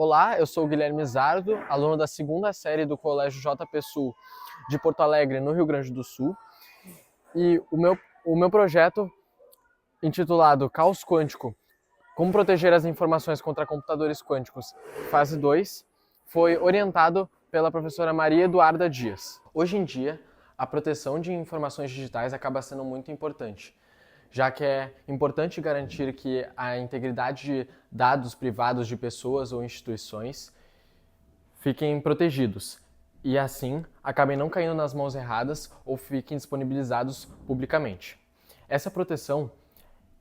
Olá, eu sou o Guilherme Zardo, aluno da segunda série do Colégio JP Sul de Porto Alegre, no Rio Grande do Sul. E o meu projeto, intitulado Caos Quântico, Como Proteger as Informações contra Computadores Quânticos, fase 2, foi orientado pela professora Maria Eduarda Dias. Hoje em dia, a proteção de informações digitais acaba sendo muito importante, já que é importante garantir que a integridade de dados privados de pessoas ou instituições fiquem protegidos e, assim, acabem não caindo nas mãos erradas ou fiquem disponibilizados publicamente. Essa proteção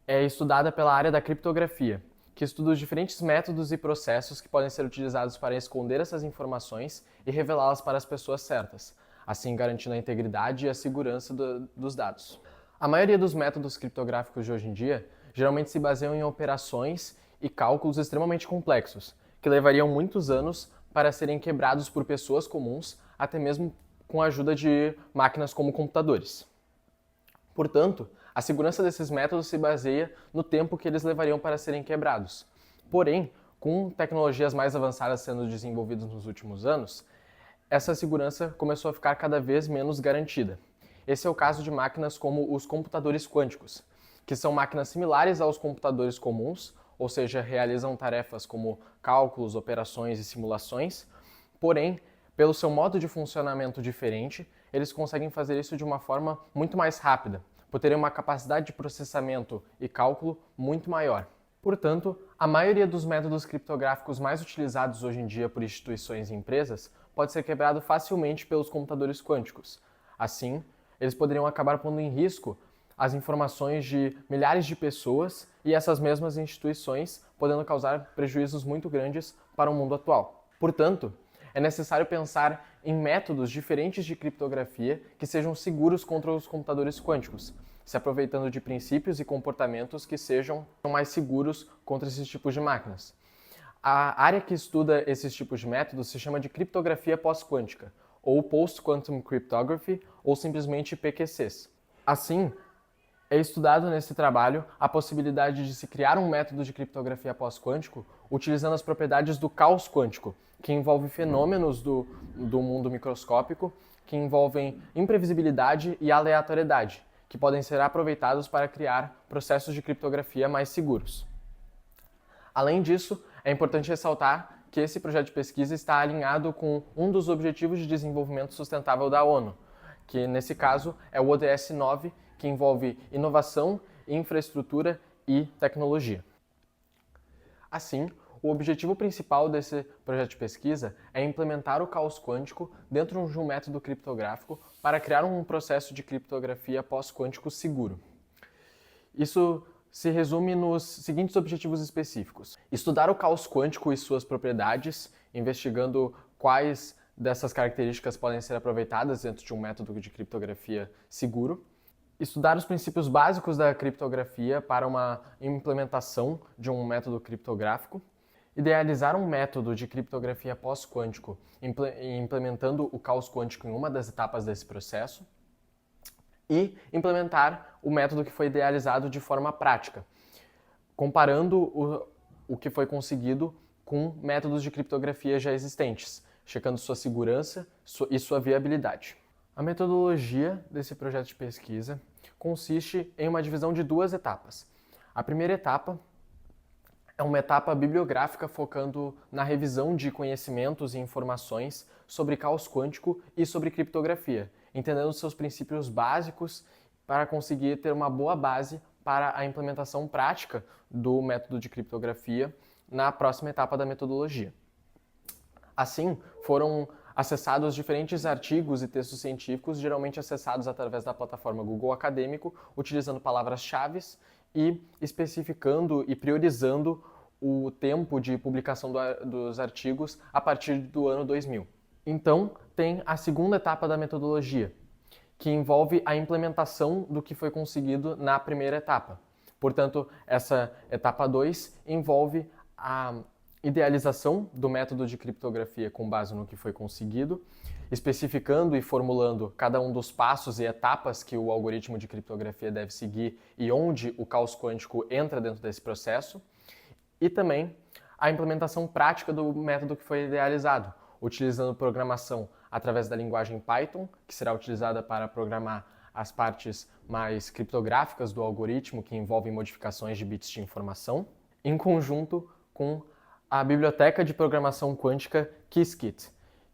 é estudada pela área da criptografia, que estuda os diferentes métodos e processos que podem ser utilizados para esconder essas informações e revelá-las para as pessoas certas, assim garantindo a integridade e a segurança dos dados. A maioria dos métodos criptográficos de hoje em dia geralmente se baseiam em operações e cálculos extremamente complexos, que levariam muitos anos para serem quebrados por pessoas comuns, até mesmo com a ajuda de máquinas como computadores. Portanto, a segurança desses métodos se baseia no tempo que eles levariam para serem quebrados. Porém, com tecnologias mais avançadas sendo desenvolvidas nos últimos anos, essa segurança começou a ficar cada vez menos garantida. Esse é o caso de máquinas como os computadores quânticos, que são máquinas similares aos computadores comuns, ou seja, realizam tarefas como cálculos, operações e simulações, porém, pelo seu modo de funcionamento diferente, eles conseguem fazer isso de uma forma muito mais rápida, por terem uma capacidade de processamento e cálculo muito maior. Portanto, a maioria dos métodos criptográficos mais utilizados hoje em dia por instituições e empresas pode ser quebrado facilmente pelos computadores quânticos. Assim, eles poderiam acabar pondo em risco as informações de milhares de pessoas e essas mesmas instituições, podendo causar prejuízos muito grandes para o mundo atual. Portanto, é necessário pensar em métodos diferentes de criptografia que sejam seguros contra os computadores quânticos, se aproveitando de princípios e comportamentos que sejam mais seguros contra esses tipos de máquinas. A área que estuda esses tipos de métodos se chama de criptografia pós-quântica, ou Post-Quantum Cryptography, ou simplesmente PQCs. Assim, é estudado nesse trabalho a possibilidade de se criar um método de criptografia pós-quântico utilizando as propriedades do caos quântico, que envolve fenômenos do mundo microscópico, que envolvem imprevisibilidade e aleatoriedade, que podem ser aproveitados para criar processos de criptografia mais seguros. Além disso, é importante ressaltar que esse projeto de pesquisa está alinhado com um dos Objetivos de Desenvolvimento Sustentável da ONU, que nesse caso é o ODS 9, que envolve inovação, infraestrutura e tecnologia. Assim, o objetivo principal desse projeto de pesquisa é implementar o caos quântico dentro de um método criptográfico para criar um processo de criptografia pós-quântico seguro. Isso se resume nos seguintes objetivos específicos: estudar o caos quântico e suas propriedades, investigando quais dessas características podem ser aproveitadas dentro de um método de criptografia seguro, estudar os princípios básicos da criptografia para uma implementação de um método criptográfico, idealizar um método de criptografia pós-quântico implementando o caos quântico em uma das etapas desse processo, e implementar o método que foi idealizado de forma prática, comparando o que foi conseguido com métodos de criptografia já existentes, checando sua segurança e sua viabilidade. A metodologia desse projeto de pesquisa consiste em uma divisão de duas etapas. A primeira etapa é uma etapa bibliográfica focando na revisão de conhecimentos e informações sobre caos quântico e sobre criptografia, entendendo seus princípios básicos para conseguir ter uma boa base para a implementação prática do método de criptografia na próxima etapa da metodologia. Assim, foram acessados diferentes artigos e textos científicos, geralmente acessados através da plataforma Google Acadêmico, utilizando palavras-chave e especificando e priorizando o tempo de publicação dos artigos a partir do ano 2000. Então, tem a segunda etapa da metodologia, que envolve a implementação do que foi conseguido na primeira etapa. Portanto, essa etapa 2 envolve a idealização do método de criptografia com base no que foi conseguido, especificando e formulando cada um dos passos e etapas que o algoritmo de criptografia deve seguir e onde o caos quântico entra dentro desse processo, e também a implementação prática do método que foi idealizado, utilizando programação através da linguagem Python, que será utilizada para programar as partes mais criptográficas do algoritmo, que envolvem modificações de bits de informação, em conjunto com a biblioteca de programação quântica Qiskit,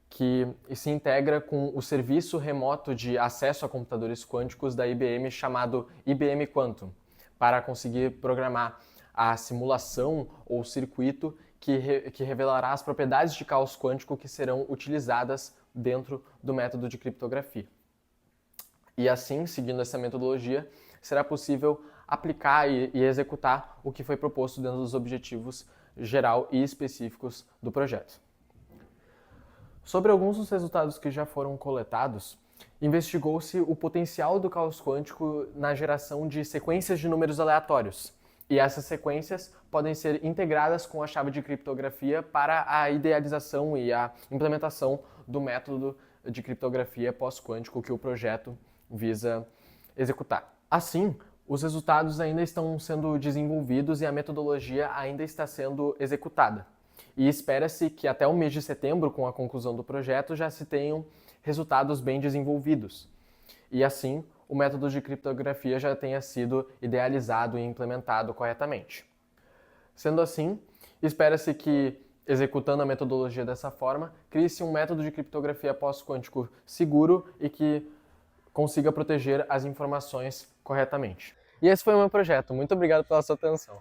que se integra com o serviço remoto de acesso a computadores quânticos da IBM chamado IBM Quantum, para conseguir programar a simulação ou circuito que revelará as propriedades de caos quântico que serão utilizadas dentro do método de criptografia. E assim, seguindo essa metodologia, será possível aplicar e executar o que foi proposto dentro dos objetivos geral e específicos do projeto. Sobre alguns dos resultados que já foram coletados, investigou-se o potencial do caos quântico na geração de sequências de números aleatórios. E essas sequências podem ser integradas com a chave de criptografia para a idealização e a implementação do método de criptografia pós-quântico que o projeto visa executar. Assim, os resultados ainda estão sendo desenvolvidos e a metodologia ainda está sendo executada. E espera-se que até o mês de setembro, com a conclusão do projeto, já se tenham resultados bem desenvolvidos. E assim, o método de criptografia já tenha sido idealizado e implementado corretamente. Sendo assim, espera-se que, executando a metodologia dessa forma, crie-se um método de criptografia pós-quântico seguro e que consiga proteger as informações corretamente. E esse foi o meu projeto. Muito obrigado pela sua atenção.